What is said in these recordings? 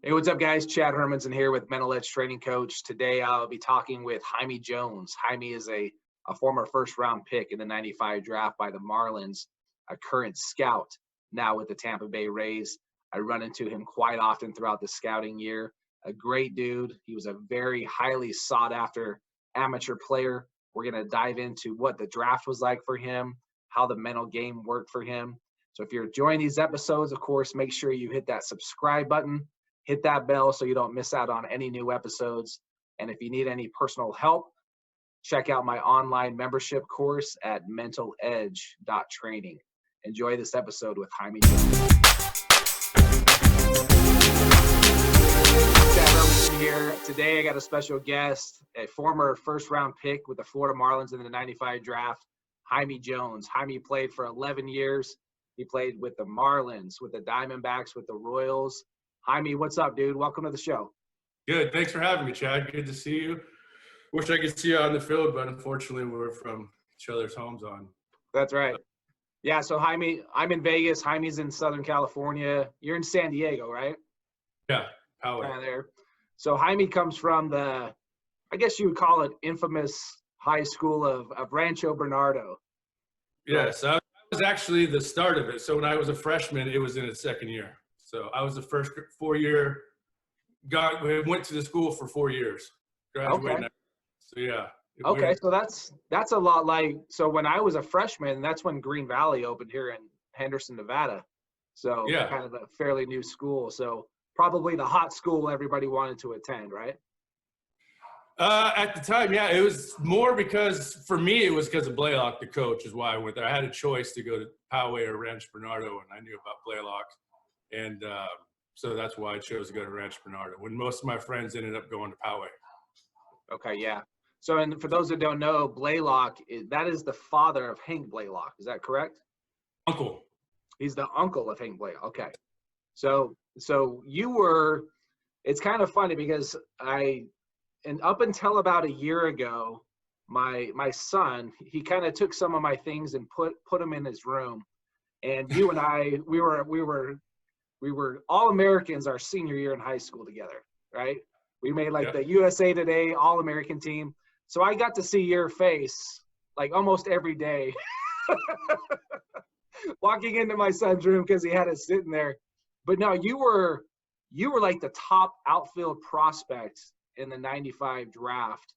Hey, what's up, guys? Chad Hermansen here with Mental Edge Training Coach. Today, I'll be talking with Jaime Jones. Jaime is a former first-round pick in the '95 draft by the Marlins, a current scout now with the Tampa Bay Rays. I run into him quite often throughout the scouting year. A great dude. He was a very highly sought-after amateur player. We're going to dive into what the draft was like for him, how the mental game worked for him. So if you're enjoying these episodes, of course, make sure you hit that subscribe button. Hit that bell so you don't miss out on any new episodes. And if you need any personal help, check out my online membership course at mentaledge.training. Enjoy this episode with Jaime Jones. Chad Hermansen here. Today I got a special guest, a former first-round pick with the Florida Marlins in the '95 draft, Jaime Jones. Jaime played for 11 years. He played with the Marlins, with the Diamondbacks, with the Royals. Jaime, what's up, dude? Welcome to the show. Good. Thanks for having me, Chad. Good to see you. Wish I could see you on the field, but unfortunately we're from each other's homes on. That's right. Yeah, so Jaime, I'm in Vegas. Jaime's in Southern California. You're in San Diego, right? Yeah, Poway. Kind of there. So Jaime comes from the, I guess you would call it, infamous high school of Rancho Bernardo. Yes, I was actually the start of it. So when I was a freshman, it was in its second year. So I was the first 4-year guy. Went to the school for 4 years. Graduated. Okay. So yeah. Okay, so that's a lot like. So when I was a freshman, that's when Green Valley opened here in Henderson, Nevada. So yeah, kind of a fairly new school. So probably the hot school everybody wanted to attend, right? At the time, yeah, it was more because for me it was because of Blaylock, the coach, is why I went there. I had a choice to go to Poway or Rancho Bernardo, and I knew about Blaylock. And so that's why I chose to go to Rancho Bernardo, when most of my friends ended up going to Poway. Okay, yeah. So, and for those that don't know, Blaylock, that is the father of Hank Blaylock. Is that correct? Uncle. He's the uncle of Hank Blaylock. Okay. So you were, it's kind of funny because and up until about a year ago, my son, he kind of took some of my things and put them in his room. And you and I, we were All-Americans our senior year in high school together, right? We made the USA Today All-American team. So I got to see your face like almost every day walking into my son's room because he had it sitting there. But no, you were like the top outfield prospect in the '95 draft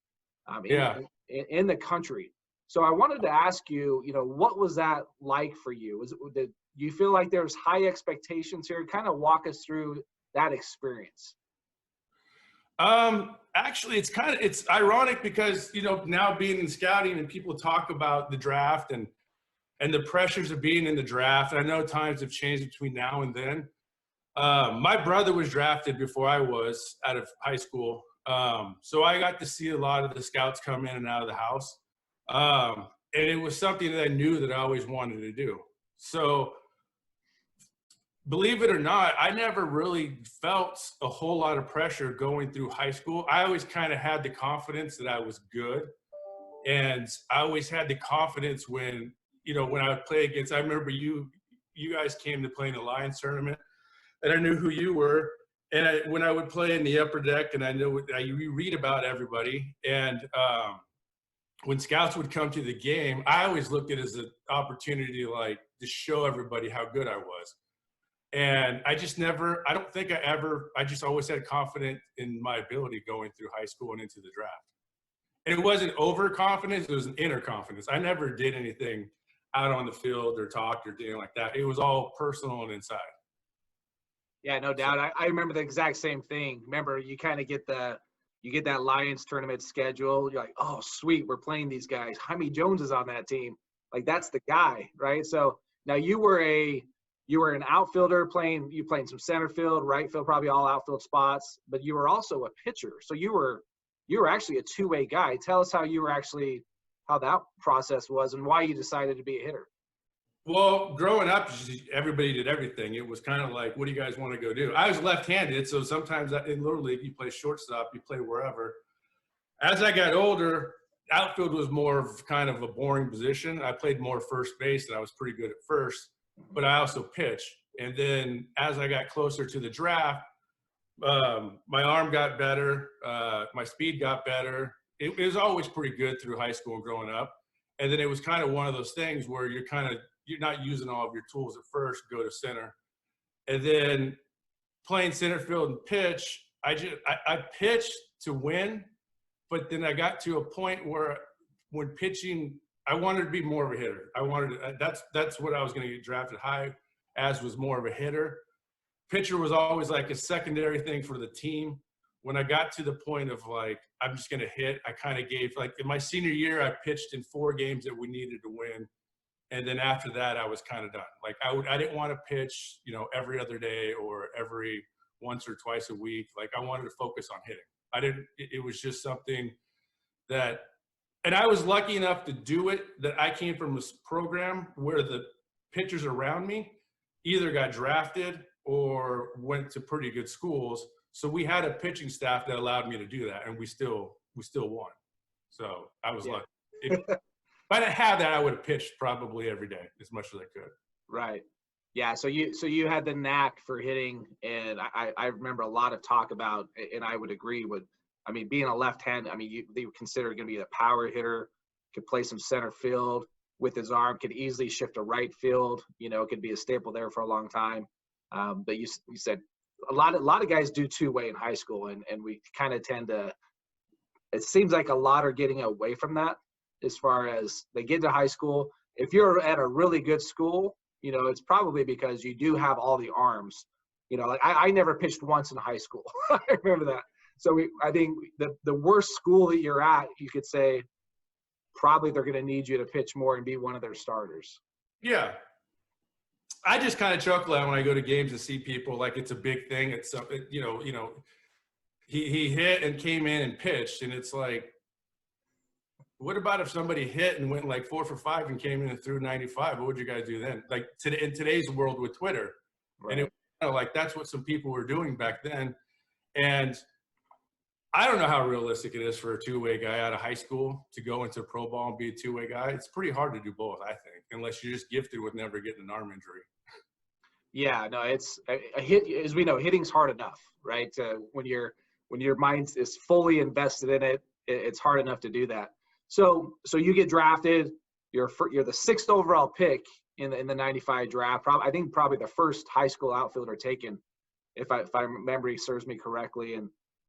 in the country. So I wanted to ask you, what was that like for you? Did you feel like there's high expectations here? Kind of walk us through that experience. Actually, it's ironic because, now being in scouting and people talk about the draft and the pressures of being in the draft. And I know times have changed between now and then. My brother was drafted before I was out of high school. So I got to see a lot of the scouts come in and out of the house. And it was something that I knew that I always wanted to do. So believe it or not, I never really felt a whole lot of pressure going through high school. I always kind of had the confidence that I was good. And I always had the confidence when I would play against, I remember you guys came to play in the Lions tournament and I knew who you were. And when I would play in the upper deck and you read about everybody, and when scouts would come to the game, I always looked at it as an opportunity to show everybody how good I was. And I just always had confidence in my ability going through high school and into the draft. And it wasn't overconfidence, it was an inner confidence. I never did anything out on the field or talked or anything like that. It was all personal and inside. Yeah, no doubt. I remember the exact same thing. Remember, you kind of get that Lions tournament schedule. You're like, oh, sweet, we're playing these guys. Jaime Jones is on that team. Like, that's the guy, right? So now you were an outfielder playing some center field, right field, probably all outfield spots, but you were also a pitcher. So you were actually a two-way guy. Tell us how that process was and why you decided to be a hitter. Well, growing up, everybody did everything. It was kind of like, what do you guys want to go do? I was left-handed, so sometimes in Little League, you play shortstop, you play wherever. As I got older, outfield was more of kind of a boring position. I played more first base, and I was pretty good at first, but I also pitched. And then as I got closer to the draft, My arm got better. My speed got better. It was always pretty good through high school and growing up. And then it was kind of one of those things where you're not using all of your tools at first, go to center. And then playing center field and pitch, I pitched to win, but then I got to a point where when pitching, I wanted to be more of a hitter. That's what I was going to get drafted high as, was more of a hitter. Pitcher was always like a secondary thing for the team. When I got to the point of like, I'm just going to hit, I kind of gave, like in my senior year, I pitched in 4 games that we needed to win. And then after that, I was kind of done. Like I didn't want to pitch, every other day or every once or twice a week. Like I wanted to focus on hitting. It was just something that, and I was lucky enough to do it, that I came from this program where the pitchers around me either got drafted or went to pretty good schools. So we had a pitching staff that allowed me to do that, and we still won. So I was lucky. If I didn't have that, I would have pitched probably every day as much as I could. Right. Yeah. So you had the knack for hitting, and I remember a lot of talk about, and I would agree with, being a left hand, they were considered going to be a power hitter, could play some center field with his arm, could easily shift to right field, could be a staple there for a long time. But you said a lot of guys do two-way in high school, and we kind of tend to, it seems like a lot are getting away from that as far as they get to high school. If you're at a really good school, it's probably because you do have all the arms. Like I never pitched once in high school. I remember that. So I think the worst school that you're at, you could say, probably they're going to need you to pitch more and be one of their starters. Yeah. I just kind of chuckle out when I go to games and see people like it's a big thing. It's something, he hit and came in and pitched, and it's like, what about if somebody hit and went like 4 for 5 and came in and threw 95? What would you guys do then? Like in today's world with Twitter, right. And it was kind of like that's what some people were doing back then. And I don't know how realistic it is for a two-way guy out of high school to go into pro ball and be a two-way guy. It's pretty hard to do both, I think, unless you're just gifted with never getting an arm injury. Yeah, no, it's a hit. As we know, hitting's hard enough, right? When your mind is fully invested in it, it's hard enough to do that. So you get drafted. You're the 6th overall pick in the 95 draft. I think probably the first high school outfielder taken, if my memory serves me correctly.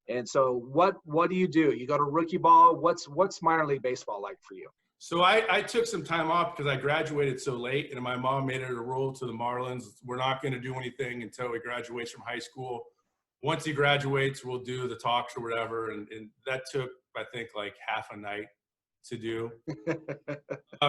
And so what do? You go to rookie ball. What's minor league baseball like for you? So I took some time off because I graduated so late, and my mom made it a rule to the Marlins, we're not going to do anything until he graduates from high school. Once he graduates, we'll do the talks or whatever. And that took, I think, like half a night to do.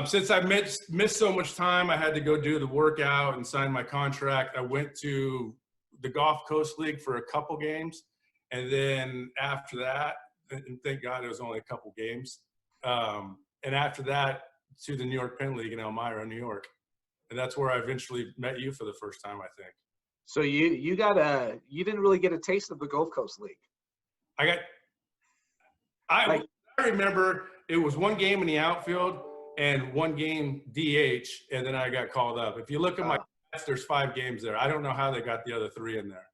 Since I missed so much time, I had to go do the workout and sign my contract. I went to the Gulf Coast League for a couple games. And then after that, and thank God it was only a couple games. And after that, to the New York Penn League in Elmira, New York. And that's where I eventually met you for the first time, I think. So you didn't really get a taste of the Gulf Coast League. I remember it was one game in the outfield and one game DH, and then I got called up. If you look at my stats, there's 5 games there. I don't know how they got the other 3 in there.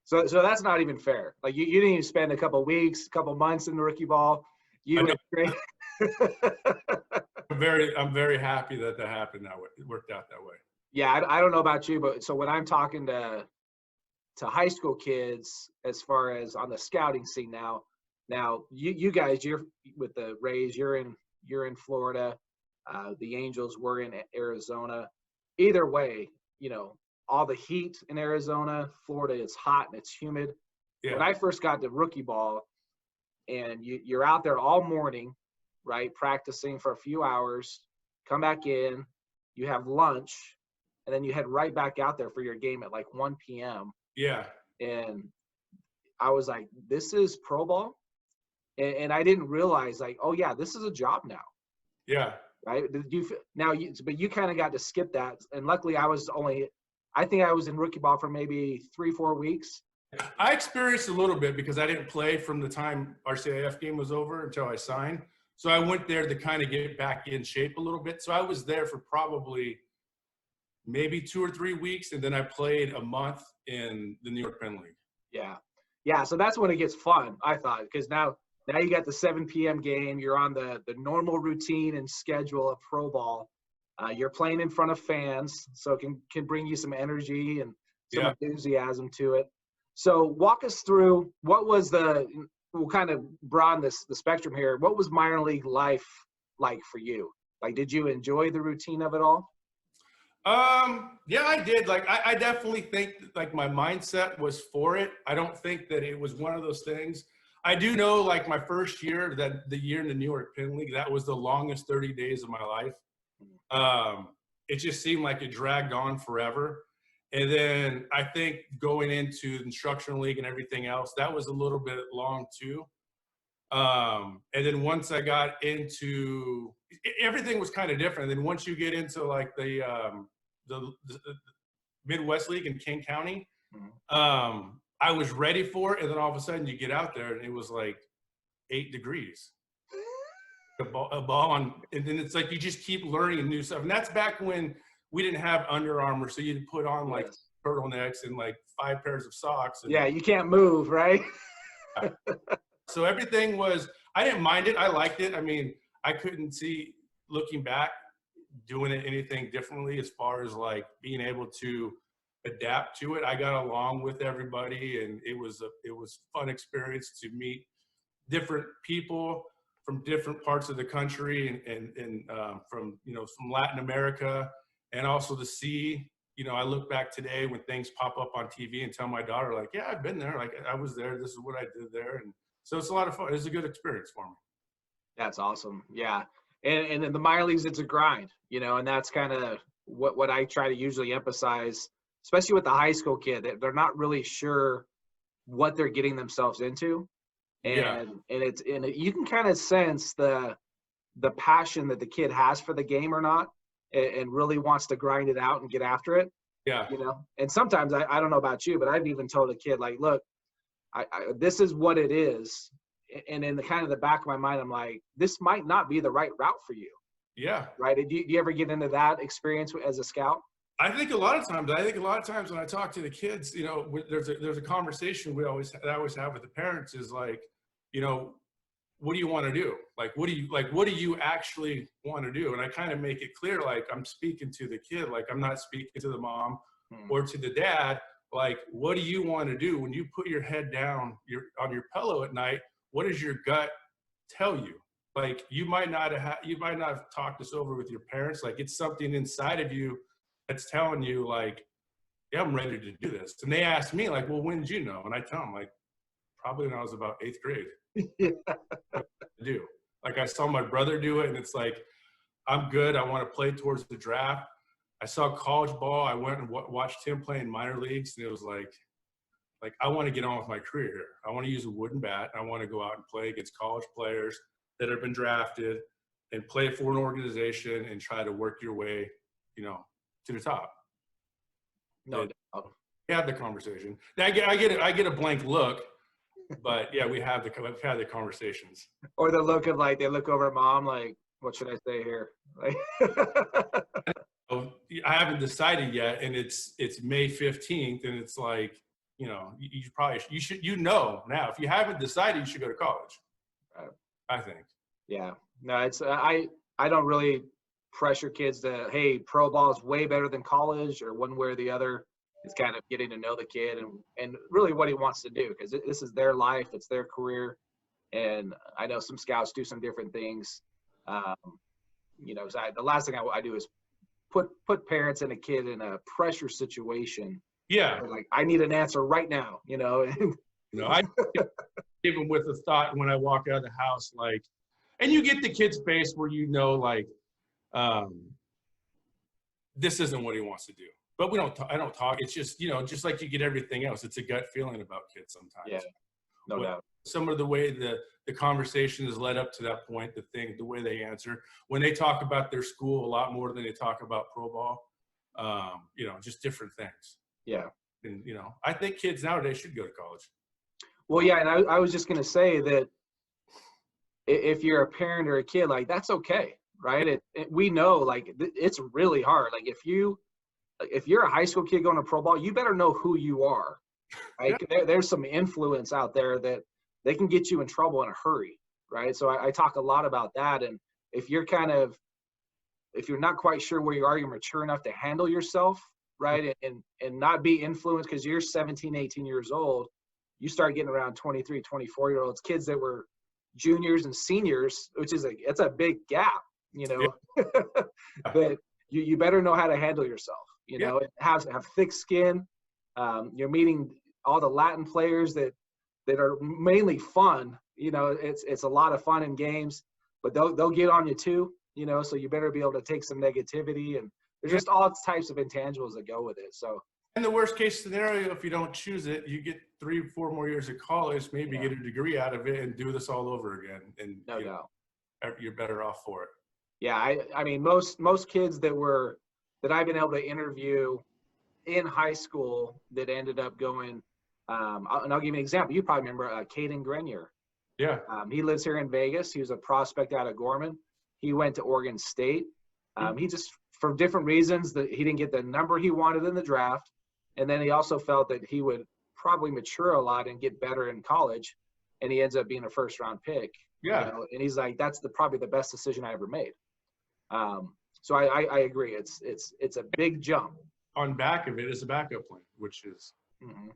So that's not even fair. Like you didn't even spend a couple weeks, a couple months in the rookie ball. I'm very happy that happened that way. It worked out that way. Yeah, I don't know about you, but so when I'm talking to high school kids, as far as on the scouting scene now you guys, you're with the Rays, you're in Florida, the Angels were in Arizona. Either way, all the heat in Arizona, Florida is hot and it's humid. Yeah. When I first got to rookie ball, and you're out there all morning, right, practicing for a few hours, come back in, you have lunch, and then you head right back out there for your game at like 1 p.m. Yeah. And I was like, this is pro ball? And I didn't realize, like, oh, yeah, this is a job now. Yeah. Right? But you kind of got to skip that. And luckily I think I was in rookie ball for maybe 3-4 weeks. I experienced a little bit because I didn't play from the time our CIF game was over until I signed. So I went there to kind of get back in shape a little bit. So I was there for probably maybe 2 or 3 weeks, and then I played a month in the New York Penn League. Yeah. Yeah, so that's when it gets fun, I thought, because now you got the 7 p.m. game. You're on the normal routine and schedule of pro ball. You're playing in front of fans, so it can bring you some energy and some enthusiasm to it. So walk us through what was we'll kind of broaden the spectrum here. What was minor league life like for you? Like, did you enjoy the routine of it all? Yeah, I did. Like, I definitely think like my mindset was for it. I don't think that it was one of those things. I do know, like, my first year, that the year in the New York Penn League, that was the longest 30 days of my life. It just seemed like it dragged on forever. And then I think going into the instructional league and everything else, that was a little bit long too. And then once I got into, everything was kind of different. And then once you get into like the Midwest League in King County, I was ready for it, and then all of a sudden you get out there and it was like 8 degrees. A ball on, and then it's like you just keep learning new stuff. And that's back when we didn't have Under Armour, so you'd put on like turtlenecks and like 5 pairs of socks. And, yeah, you can't move, right? So everything was, I didn't mind it. I liked it. I mean, I couldn't see, looking back, doing it anything differently as far as like being able to adapt to it. I got along with everybody, and it was fun experience to meet different people from different parts of the country, and from Latin America, and also to see, I look back today when things pop up on TV and tell my daughter, like, yeah, I've been there, like I was there, this is what I did there. And so it's a lot of fun. It's a good experience for me. That's awesome. Yeah. And in the minor leagues, it's a grind, and that's kind of what I try to usually emphasize, especially with the high school kid. They're not really sure what they're getting themselves into. And you can kind of sense the passion that the kid has for the game or not, and really wants to grind it out and get after it. Yeah. And sometimes I don't know about you, but I've even told a kid, like, look, this is what it is. And in the kind of the back of my mind, I'm like, this might not be the right route for you. Yeah. Right. Do you ever get into that experience as a scout? I think a lot of times when I talk to the kids, there's a conversation I always have with the parents, is like, what do you want to do? Like, what do you actually want to do? And I kind of make it clear, like, I'm speaking to the kid, like I'm not speaking to the mom or to the dad. Like, what do you want to do when you put your head down on your pillow at night? What does your gut tell you? Like, you might not have talked this over with your parents. Like, it's something inside of you that's telling you, like, yeah, I'm ready to do this. And they ask me, like, well, when did you know? And I tell them, like, probably when I was about 8th grade. Like, I saw my brother do it, and it's like, I'm good. I want to play towards the draft. I saw college ball. I went and watched him play in minor leagues, and it was like I want to get on with my career here. I want to use a wooden bat. I want to go out and play against college players that have been drafted and play for an organization and try to work your way, to the top. No, we had the conversation. Now, I get a blank look, but yeah, we've had the conversations. Or the look of, like, they look over at mom, like, what should I say here? Like, I haven't decided yet, and it's May 15th, and it's like, you should now. If you haven't decided, you should go to college. I think. Yeah. No, it's I don't really pressure kids to, hey, pro ball is way better than college or one way or the other. It's kind of getting to know the kid and really what he wants to do, because this is their life, it's their career. And I know some scouts do some different things. So the last thing I do is put parents and a kid in a pressure situation. Yeah. Like, I need an answer right now, I even with the thought when I walk out of the house, like, and you get the kid's face where like, this isn't what he wants to do. But I don't talk. It's just, just like you get everything else. It's a gut feeling about kids sometimes. Yeah, no doubt. Some of the way the conversation is led up to that point, the way they answer. When they talk about their school a lot more than they talk about pro ball, just different things. Yeah. And, I think kids nowadays should go to college. Well, yeah, and I was just going to say that if you're a parent or a kid, like, that's okay, right? We know, like, it's really hard. Like, if you're a high school kid going to pro ball, you better know who you are. Yeah. Like there's some influence out there that they can get you in trouble in a hurry, right? So I talk a lot about that. And if you're if you're not quite sure where you are, you're mature enough to handle yourself, right? And not be influenced because you're 17, 18 years old. You start getting around 23, 24-year-olds, kids that were juniors and seniors, which is it's a big gap, you Yeah. know. But you better know how to handle yourself, you Yeah. know, have thick skin. You're meeting all the Latin players that are mainly fun. You know, it's a lot of fun in games, but they'll get on you too, you know, so you better be able to take some negativity, and there's Yeah. just all types of intangibles that go with it. So In the worst case scenario, if you don't choose it, you get 3-4 more years of college, maybe get a degree out of it and do this all over again. And no doubt. You're better off for it. Yeah, I mean most kids that I've been able to interview in high school that ended up going, and I'll give you an example. You probably remember Caden Grenier. Yeah. He lives here in Vegas. He was a prospect out of Gorman. He went to Oregon State. He just, for different reasons, that he didn't get the number he wanted in the draft, and then he also felt that he would probably mature a lot and get better in college, and he ends up being a first-round pick. Yeah. You know? And he's like, that's probably the best decision I ever made. So I agree. It's a big jump. On back of it is a backup plan, which is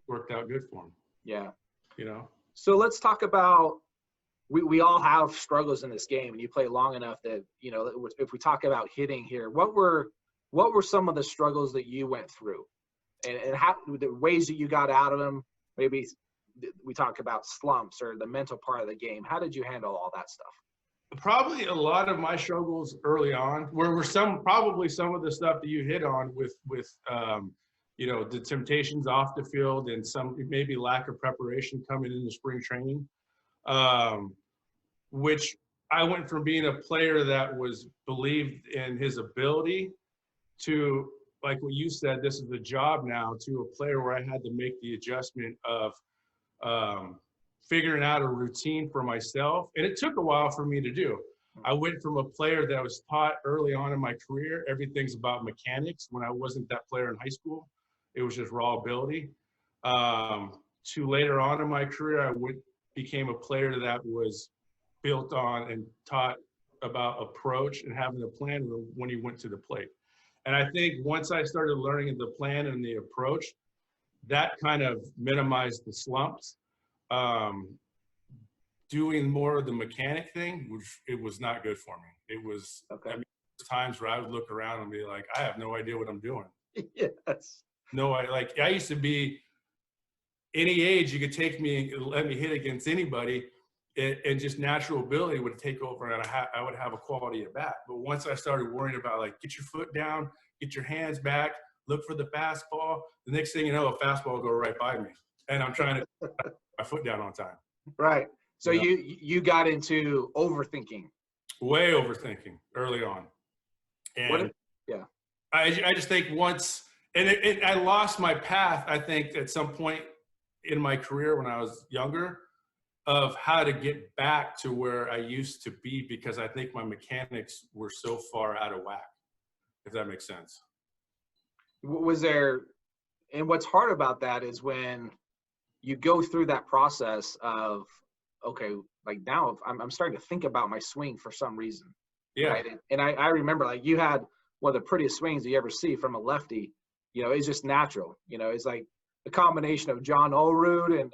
worked out good for him. Yeah. You know. So let's talk about, we all have struggles in this game, and you play long enough that, you know, if we talk about hitting here, what were some of the struggles that you went through, and how the ways that you got out of them? Maybe we talk about slumps or the mental part of the game. How did you handle all that stuff? Probably a lot of my struggles early on were probably some of the stuff that you hit on with you know, the temptations off the field and some maybe lack of preparation coming into spring training, which I went from being a player that was believed in his ability to, like what you said, this is the job now, to a player where I had to make the adjustment of figuring out a routine for myself. And it took a while for me to do. I went from a player that was taught early on in my career, everything's about mechanics, when I wasn't that player in high school. It was just raw ability. To later on in my career, I became a player that was built on and taught about approach and having a plan when he went to the plate. And I think once I started learning the plan and the approach, that kind of minimized the slumps. Doing more of the mechanic thing, which it was not good for me. It was, Okay. I mean, times where I would look around and be like, I have no idea what I'm doing. Yes. No, I used to be, any age you could take me and let me hit against anybody, and just natural ability would take over, and I would have a quality at bat. But once I started worrying about, like, get your foot down, get your hands back, look for the fastball, the next thing you know, a fastball will go right by me, and I'm trying to put my foot down on time. Right. So you got into overthinking. Way overthinking early on. And I just think once, and I lost my path, I think, at some point in my career when I was younger, of how to get back to where I used to be, because I think my mechanics were so far out of whack, if that makes sense. Was there, and what's hard about that is when you go through that process of, okay, like now I'm starting to think about my swing for some reason. Yeah. Right? And I remember, like, you had one of the prettiest swings you ever see from a lefty. You know, it's just natural. You know, it's like a combination of John Olerud and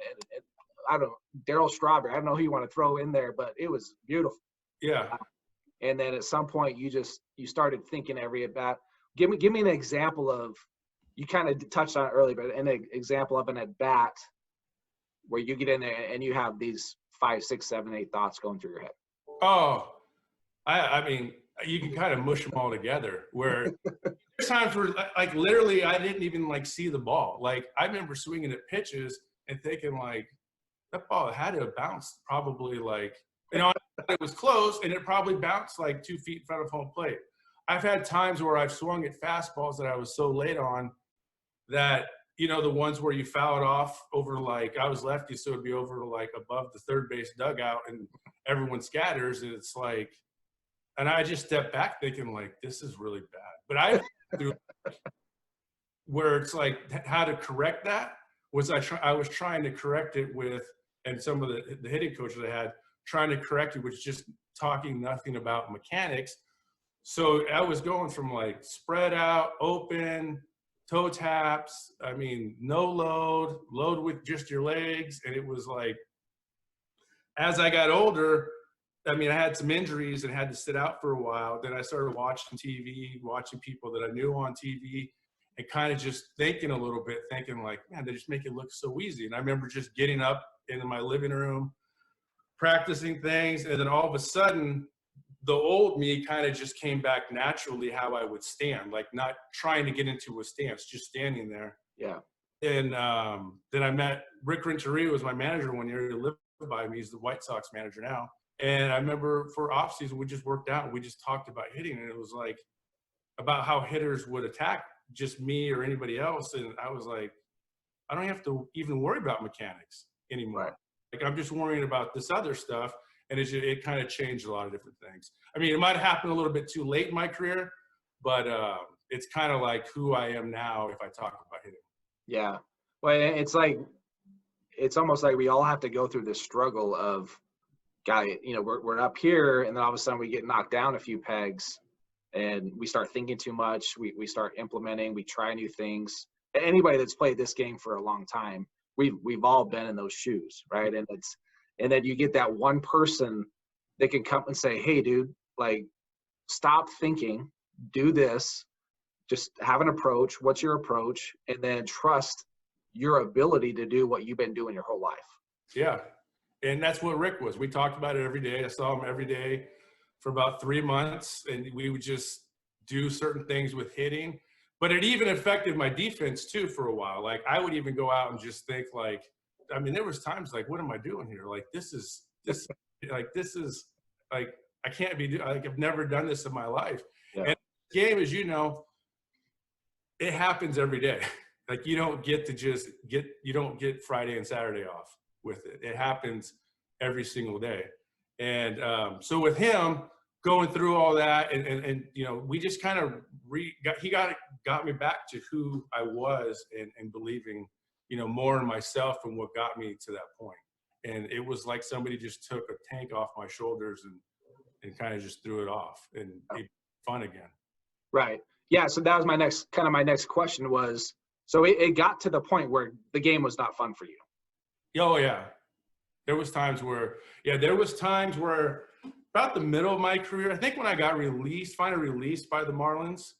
I don't know, Darryl Strawberry. I don't know who you want to throw in there, but it was beautiful. Yeah. And then at some point you started thinking every at bat. Give me an example of, you kind of touched on it earlier, but an example of an at bat where you get in there and you have these 5, 6, 7, 8 thoughts going through your head. Oh, I mean, you can kind of mush them all together, where there's times where, like, literally I didn't even, like, see the ball. Like, I remember swinging at pitches and thinking, like, that ball had to have bounced probably, like, you know, it was close, and it probably bounced like 2 feet in front of home plate. I've had times where I've swung at fastballs that I was so late on that, you know, the ones where you foul it off over, like, I was lefty, so it'd be over, like, above the third base dugout, and everyone scatters, and it's like, and I just stepped back thinking, like, this is really bad. But I do where it's like how to correct that, was I was trying to correct it with, and some of the hitting coaches I had, trying to correct it was just talking nothing about mechanics. So I was going from like spread out, open, toe taps, I mean, no load, load with just your legs. And it was like, as I got older, I mean, I had some injuries and had to sit out for a while. Then I started watching TV, watching people that I knew on TV, and kind of just thinking a little bit, thinking like, man, they just make it look so easy. And I remember just getting up into my living room, practicing things, and then all of a sudden, the old me kind of just came back naturally how I would stand, like not trying to get into a stance, just standing there. Yeah. And then I met Rick Renteria, was my manager one year. He lived by me. He's the White Sox manager now. And I remember for off season, we just worked out and we just talked about hitting. And it was like about how hitters would attack just me or anybody else. And I was like, I don't have to even worry about mechanics anymore. Right. Like I'm just worrying about this other stuff. And it kind of changed a lot of different things. I mean, it might have happened a little bit too late in my career, but it's kind of like who I am now if I talk about hitting. Yeah. Well, it's almost like we all have to go through this struggle of, guy, we're up here, and then all of a sudden we get knocked down a few pegs, and we start thinking too much. We start implementing. We try new things. Anybody that's played this game for a long time, we've all been in those shoes, right? And then you get that one person that can come and say, hey, dude, like, stop thinking, do this, just have an approach. What's your approach? And then trust your ability to do what you've been doing your whole life. Yeah. And that's what Rick was. We talked about it every day. I saw him every day for about 3 months, and we would just do certain things with hitting. But it even affected my defense too for a while. Like I would even go out and just think like, I mean, there was times like, what am I doing here? Like this is like, I can't be like, I've never done this in my life. Yeah. And the game, as you know, it happens every day. Like you don't get you don't get Friday and Saturday off with it. It happens every single day. And so with him going through all that and we just kind of got me back to who I was and believing, more in myself and what got me to that point. And it was like somebody just took a tank off my shoulders and kind of just threw it off and it fun again. Right. Yeah. So that was my next question was, so it got to the point where the game was not fun for you. Oh yeah. There was times where about the middle of my career, I think when I got finally released by the Marlins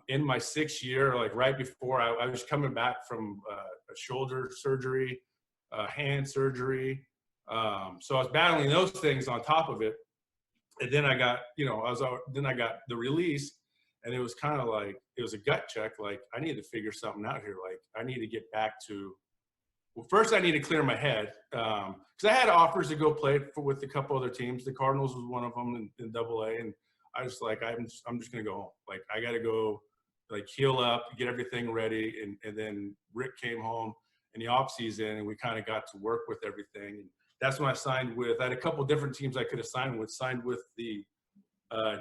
in my 6th year, like right before I was coming back from a shoulder surgery, hand surgery. So I was battling those things on top of it. And then I got, then I got the release, and it was kind of like, it was a gut check. Like I need to figure something out here. Like I need to get back to, well, first I need to clear my head. Cause I had offers to go play with a couple other teams. The Cardinals was one of them in AA. And I was like, I'm just going to go home. Like I got to go like heal up, get everything ready. And then Rick came home in the off season and we kind of got to work with everything. And that's when I signed with, I had a couple different teams I could have signed with the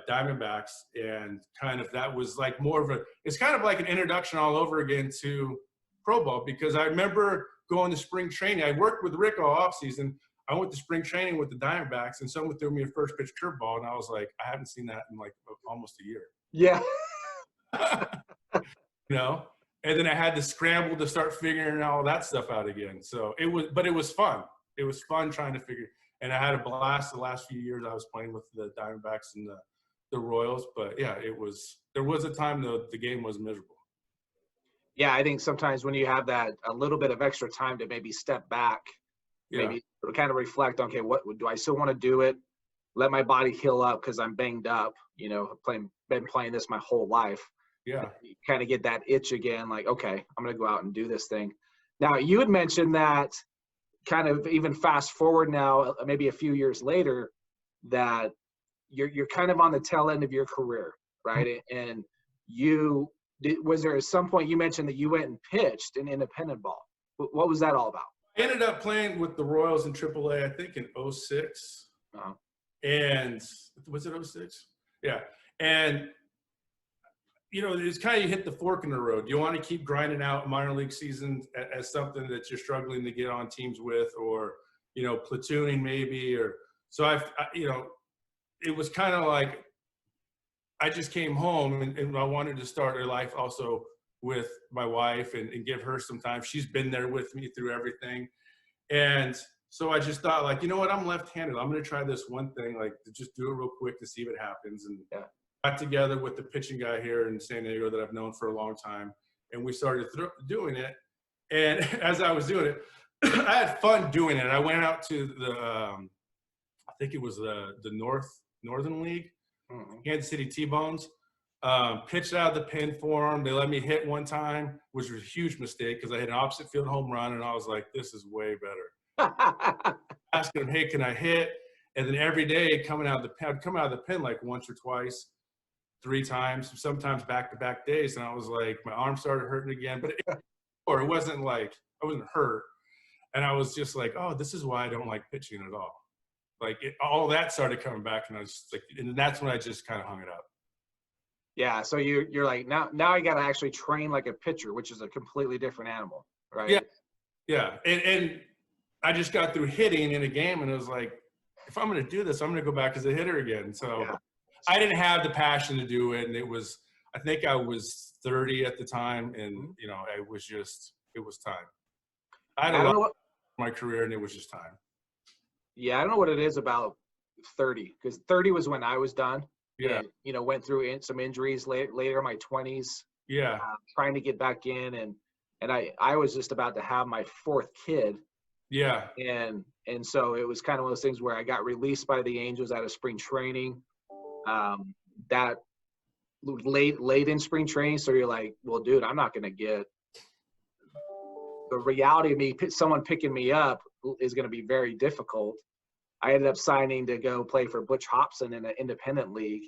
Diamondbacks, and kind of that was like more of it's kind of like an introduction all over again to pro ball, because I remember going to spring training. I worked with Rick all off season. I went to spring training with the Diamondbacks, and someone threw me a first pitch curveball, and I was like, I haven't seen that in like almost a year. Yeah. And then I had to scramble to start figuring all that stuff out again. So it was fun. It was fun trying to figure. And I had a blast the last few years I was playing with the Diamondbacks and the Royals. But yeah, there was a time though the game was miserable. Yeah, I think sometimes when you have that a little bit of extra time to maybe step back, maybe kind of reflect, okay, what do I still want to do it? Let my body heal up because I'm banged up, been playing this my whole life. Yeah. You kind of get that itch again, like, okay, I'm going to go out and do this thing. Now, you had mentioned that kind of even fast forward now, maybe a few years later, that you're kind of on the tail end of your career, right? And was there at some point you mentioned that you went and pitched in independent ball? What was that all about? I ended up playing with the Royals in AAA, I think in 06. Uh-huh. And was it 06? Yeah. And it's kind of you hit the fork in the road. You want to keep grinding out minor league seasons as something that you're struggling to get on teams with, or, platooning maybe, or so it was kind of like I just came home and I wanted to start a life also with my wife and give her some time. She's been there with me through everything. And so I just thought, like, you know what, I'm left-handed. I'm going to try this one thing, like, to just do it real quick to see what happens. And got together with the pitching guy here in San Diego that I've known for a long time. And we started doing it. And as I was doing it, I had fun doing it. I went out to the, I think it was the Northern League, Kansas City T-Bones. Pitched out of the pen for them. They let me hit one time, which was a huge mistake because I hit an opposite field home run, and I was like, this is way better. Asking them, hey, can I hit? And then every day I'd come out of the pen like once or twice, 3 times, sometimes back-to-back days. And I was like, my arm started hurting again. But it wasn't like I wasn't hurt. And I was just like, oh, this is why I don't like pitching at all. Like all that started coming back, and I was just like, and that's when I just kind of hung it up. Yeah, so you're like, now I got to actually train like a pitcher, which is a completely different animal, right? Yeah. And I just got through hitting in a game, and it was like, if I'm going to do this, I'm going to go back as a hitter again. So I didn't have the passion to do it, and it was, I think I was 30 at the time, and it was time. I had a lot of my career, and it was just time. Yeah, I don't know what it is about 30, because 30 was when I was done. Yeah. And, went through some injuries later in my 20s. Yeah. Trying to get back in, and I was just about to have my 4th kid. Yeah. And so it was kind of one of those things where I got released by the Angels out of spring training. That late in spring training, so you're like, well, dude, I'm not going to get the reality of me. Someone picking me up is going to be very difficult. I ended up signing to go play for Butch Hobson in an independent league.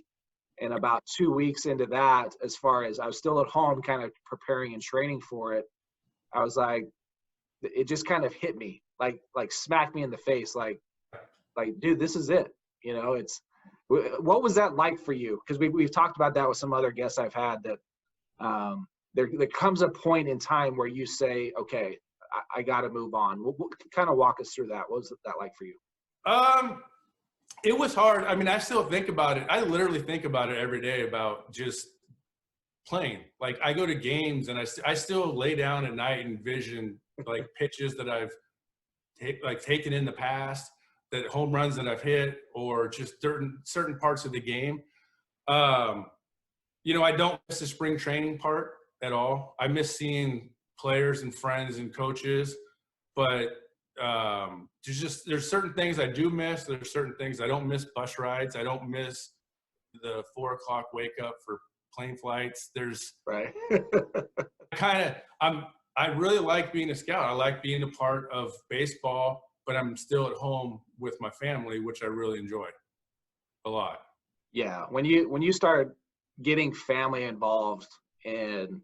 And about 2 weeks into that, as far as I was still at home kind of preparing and training for it, I was like, it just kind of hit me, like smacked me in the face, like, dude, this is it. What was that like for you? Because we've talked about that with some other guests I've had, that there comes a point in time where you say, okay, I got to move on. Kind of walk us through that. What was that like for you? It was hard. I mean, I still think about it. I literally think about it every day, about just playing. Like, I go to games and I still lay down at night and envision like pitches that I've taken in the past, that home runs that I've hit, or just certain parts of the game. I don't miss the spring training part at all. I miss seeing players and friends and coaches, but there's certain things I do miss. There's certain things I don't miss. Bus rides. I don't miss the 4 o'clock wake up for plane flights. There's right. I really like being a scout. I like being a part of baseball, but I'm still at home with my family, which I really enjoy a lot. Yeah, when you start getting family involved, and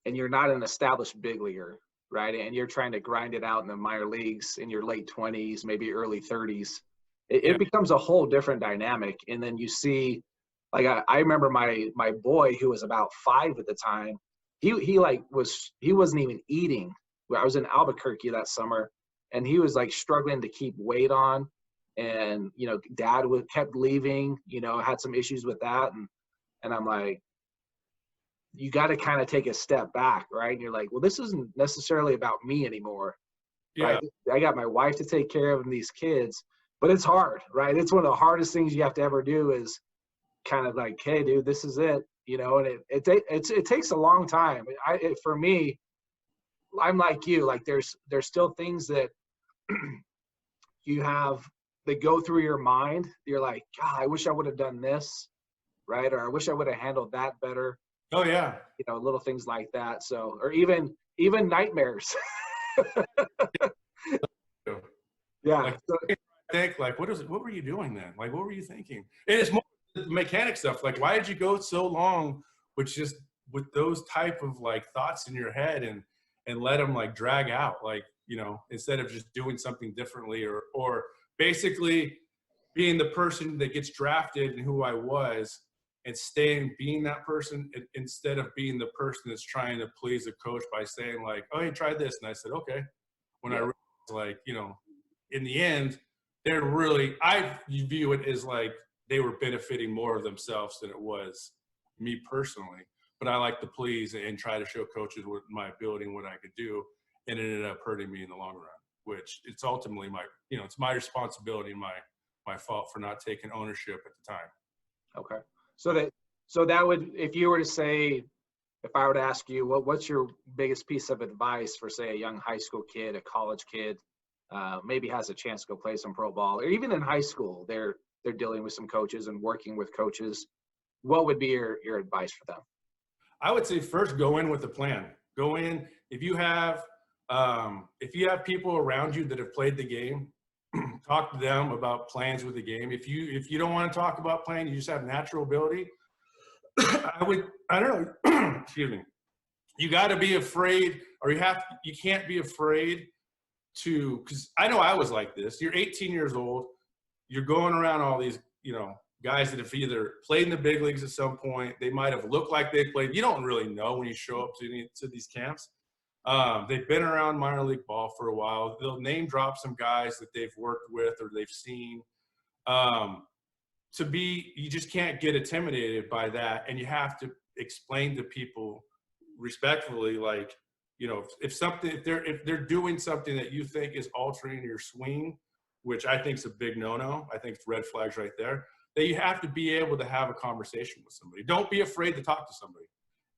you're not an established big leaguer, right? And you're trying to grind it out in the minor leagues in your late 20s, maybe early 30s. It becomes a whole different dynamic. And then you see, like, I remember my boy, who was about 5 at the time, he wasn't even eating. I was in Albuquerque that summer, and he was like struggling to keep weight on. And, dad kept leaving, had some issues with that. And I'm like, you got to kind of take a step back, right? And you're like, well, this isn't necessarily about me anymore. Yeah. Right? I got my wife to take care of and these kids, but it's hard, right? It's one of the hardest things you have to ever do, is kind of like, hey, dude, this is it, and it takes a long time. For me, I'm like you, like there's still things that you have that go through your mind. You're like, God, I wish I would have done this, right? Or I wish I would have handled that better. Oh yeah. Little things like that. So, or even nightmares. Yeah. Like, so, I think, like, what were you doing then? Like, what were you thinking? And it's more mechanic stuff. Like, why did you go so long with those type of like thoughts in your head, and let them like drag out, like, instead of just doing something differently, or basically being the person that gets drafted and who I was, and staying being that person instead of being the person that's trying to please a coach by saying like, oh, hey, try this. And I said, okay. When I realized, like, you know, in the end, they're really, I view it as like they were benefiting more of themselves than it was me personally. But I like to please and try to show coaches what my ability and what I could do. And it ended up hurting me in the long run, which it's ultimately my, you know, it's my responsibility and my fault for not taking ownership at the time. Okay. So that would, if you were to say, if I were to ask you, what's your biggest piece of advice for, say, a young high school kid, a college kid, maybe has a chance to go play some pro ball, or even in high school, they're dealing with some coaches and working with coaches. What would be your advice for them? I would say first go in with a plan. Go in if you have people around you that have played the game, talk to them about plans with the game. If you don't want to talk about playing, you just have natural ability. I don't know, excuse me. You got to be afraid, or you can't be afraid to, because I know I was like this. You're 18 years old. You're going around all these, you know, guys that have either played in the big leagues at some point. They might have looked like they played. You don't really know when you show up to these camps. They've been around minor league ball for a while. They'll name drop some guys that they've worked with or they've seen. You just can't get intimidated by that. And you have to explain to people respectfully, like, you know, if they're doing something that you think is altering your swing, which I think is a big no-no. I think it's red flags right there. That you have to be able to have a conversation with somebody. Don't be afraid to talk to somebody.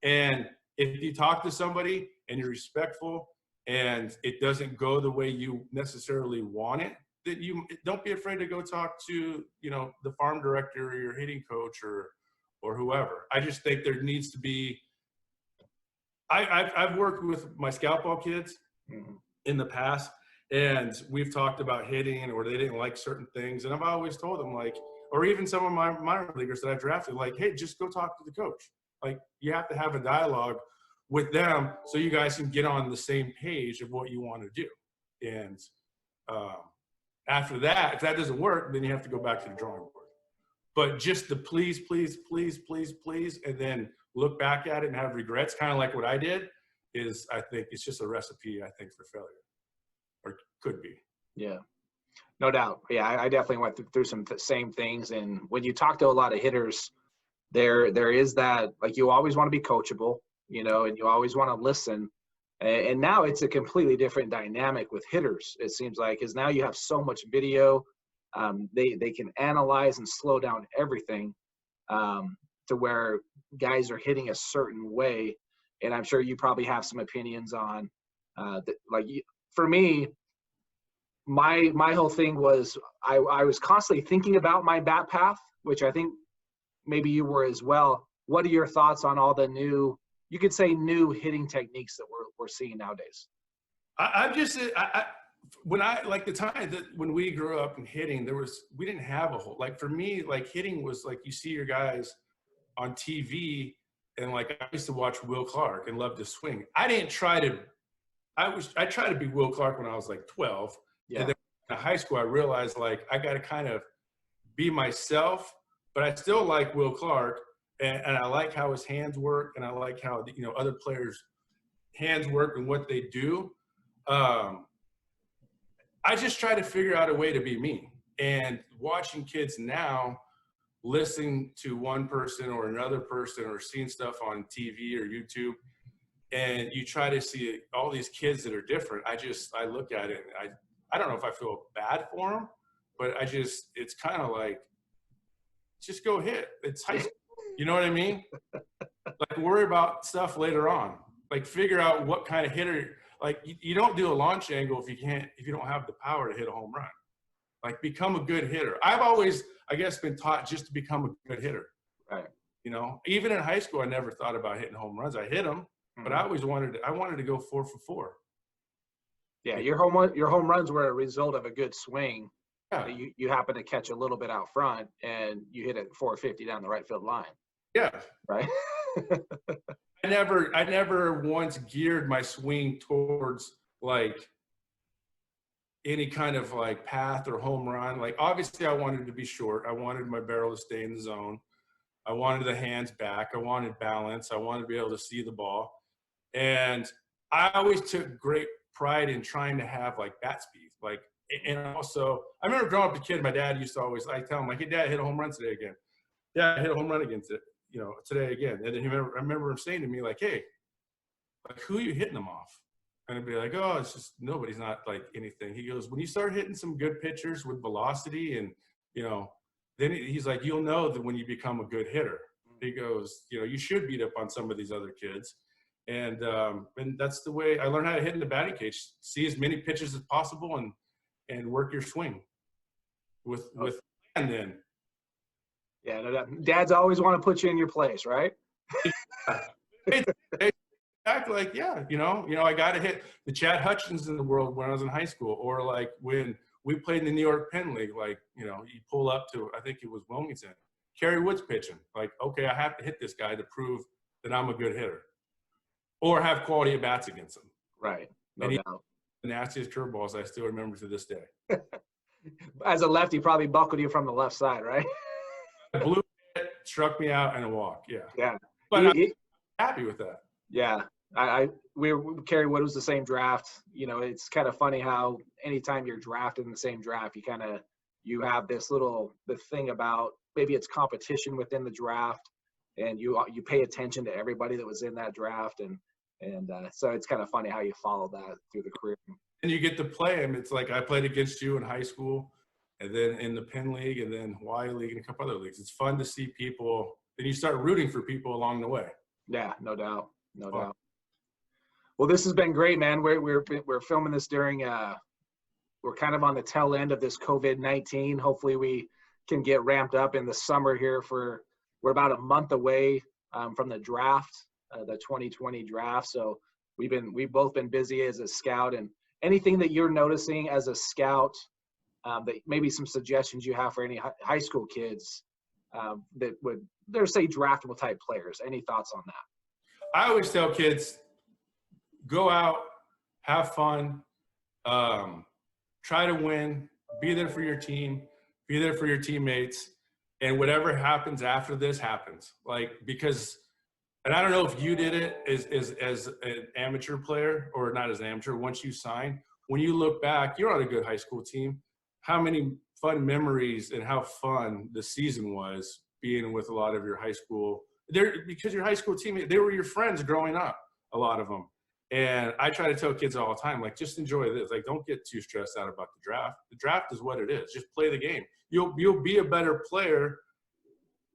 And if you talk to somebody and you're respectful and it doesn't go the way you necessarily want it, then you don't be afraid to go talk to, you know, the farm director or your hitting coach or whoever. I just think there needs to be. I've worked with my scout ball kids in the past, and we've talked about hitting or they didn't like certain things, and I've always told them, like, or even some of my minor leaguers that I've drafted, like, hey, just go talk to the coach. Like, you have to have a dialogue with them so you guys can get on the same page of what you want to do. And after that, if that doesn't work, then you have to go back to the drawing board. But just the please, please, please, please, please, and then look back at it and have regrets, kind of like what I did, is, I think it's just a recipe, I think, for failure, or could be. Yeah. No doubt. Yeah, I definitely went through some same things. And when you talk to a lot of hitters, there is that, like, you always want to be coachable, you know, and you always want to listen. And now it's a completely different dynamic with hitters, it seems like, because now you have so much video. They can analyze and slow down everything to where guys are hitting a certain way. And I'm sure you probably have some opinions on for me, my whole thing was I was constantly thinking about my bat path, which I think maybe you were as well. What are your thoughts on all the new, you could say, new hitting techniques that we're seeing nowadays? When I, like, the time that when we grew up in hitting, we didn't have a whole, like, for me, like, hitting was like, you see your guys on TV, and like, I used to watch Will Clark and love to swing. I tried to be Will Clark when I was like 12. Yeah. And then in high school, I realized, like, I got to kind of be myself, but I still like Will Clark, and I like how his hands work, and I like how, you know, other players' hands work and what they do. I just try to figure out a way to be me. And watching kids now, listening to one person or another person or seeing stuff on TV or YouTube, and you try to see all these kids that are different. I look at it, and I don't know if I feel bad for them, but it's kind of like, just go hit. It's high school. You know what I mean? Like, worry about stuff later on. Like, figure out what kind of hitter. Like, you don't do a launch angle if you don't have the power to hit a home run. Like, become a good hitter. I've always, I guess, been taught just to become a good hitter. Right. You know, even in high school, I never thought about hitting home runs. I hit them, but I always wanted to go 4 for 4. Yeah, your home runs were a result of a good swing. Yeah. You happen to catch a little bit out front, and you hit it 450 down the right field line. Yeah. Right. I never once geared my swing towards, like, any kind of, like, path or home run. Like, obviously I wanted to be short. I wanted my barrel to stay in the zone. I wanted the hands back. I wanted balance. I wanted to be able to see the ball. And I always took great pride in trying to have like bat speed. Like, and also, I remember growing up a kid, my dad used to always, I tell him, like, hey, Dad, hit a home run today again. Yeah, I hit a home run again today again. And then I remember him saying to me, like, hey, like, who are you hitting them off? And I'd be like, oh, it's just nobody's not like anything. He goes, when you start hitting some good pitchers with velocity and, then he's like, you'll know that when you become a good hitter. He goes, you should beat up on some of these other kids. And that's the way I learned how to hit in the batting cage. See as many pitches as possible and work your swing with and then. Yeah, no, dads always want to put you in your place, right? Act like, yeah, I got to hit the Chad Hutchins in the world when I was in high school, or like when we played in the New York Penn League, like, you pull up to, I think it was Wilmington, Kerry Woods pitching, like, okay, I have to hit this guy to prove that I'm a good hitter or have quality at bats against him. Right. No and doubt. The nastiest curveballs I still remember to this day. As a lefty, probably buckled you from the left side, right? Blue struck me out and a walk. Yeah. Yeah. But I'm happy with that. Yeah. Kerry Wood was the same draft. It's kind of funny how anytime you're drafted in the same draft, you have the thing about maybe it's competition within the draft, and you pay attention to everybody that was in that draft, and so it's kind of funny how you follow that through the career. And you get to play him. It's like I played against you in high school, and then in the Penn League, and then Hawaii League, and a couple other leagues. It's fun to see people. Then you start rooting for people along the way. Yeah, no doubt, no doubt. Well, this has been great, man. We're filming this during we're kind of on the tail end of this COVID-19. Hopefully, we can get ramped up in the summer here. We're about a month away from the draft, the 2020 draft. So we've both been busy as a scout. And anything that you're noticing as a scout, that maybe some suggestions you have for any high school kids that they're say draftable type players. Any thoughts on that? I always tell kids, go out, have fun, try to win, be there for your team, be there for your teammates, and whatever happens after this happens. Because I don't know if you did it as an amateur player or not as an amateur, once you sign, when you look back, you're on a good high school team. How many fun memories and how fun the season was being with a lot of your high school, because your high school team, they were your friends growing up, a lot of them. And I try to tell kids all the time, like, just enjoy this. Like, don't get too stressed out about the draft. The draft is what it is. Just play the game. You'll be a better player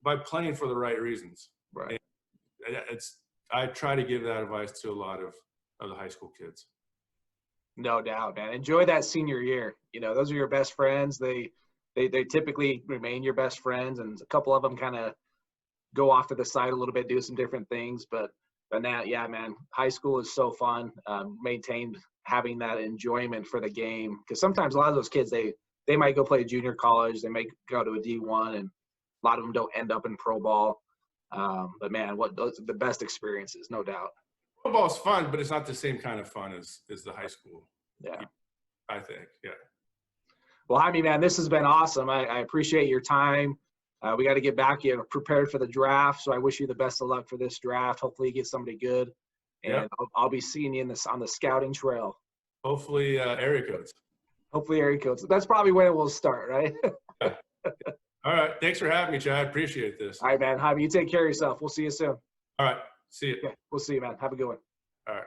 by playing for the right reasons. Right. And I try to give that advice to a lot of the high school kids. No doubt, man. Enjoy that senior year. Those are your best friends. They typically remain your best friends, and a couple of them kind of go off to the side a little bit, do some different things, but now, yeah, man, high school is so fun. Maintained having that enjoyment for the game, because sometimes a lot of those kids, they might go play junior college, they might go to a D1, and a lot of them don't end up in pro ball. But man, those are the best experiences, no doubt. Pro ball's fun, but it's not the same kind of fun as the high school. Yeah, I think. Yeah. Well, Jaime, man, this has been awesome. I appreciate your time. We got to get back prepared for the draft, so I wish you the best of luck for this draft. Hopefully you get somebody good, and yep. I'll be seeing you on the scouting trail. Hopefully area codes. Hopefully area codes. That's probably when it will start, right? Yeah. All right. Thanks for having me, Chad. I appreciate this. All right, man. Jaime, you take care of yourself. We'll see you soon. All right. See you. Okay. We'll see you, man. Have a good one. All right.